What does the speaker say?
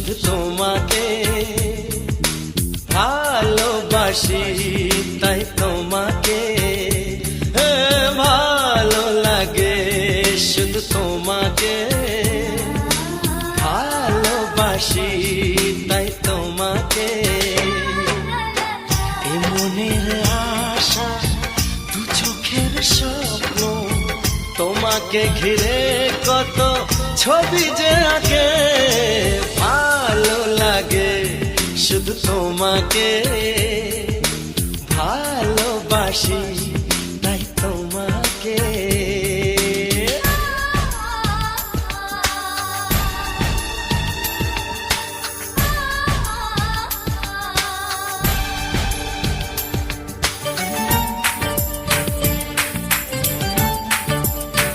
শুধু তোমাকে ভালোবাসি, তাই তোমাকে ভালো লাগে, শুধু তোমাকে ভালোবাসি, তাই তোমাকে। এ মনের আশা, দু চোখের স্বপ্ন, তোমাকে ঘিরে কত ছবি যে আঁকে, ভালো লাগে, শুধু তোমাকে ভালোবাসি।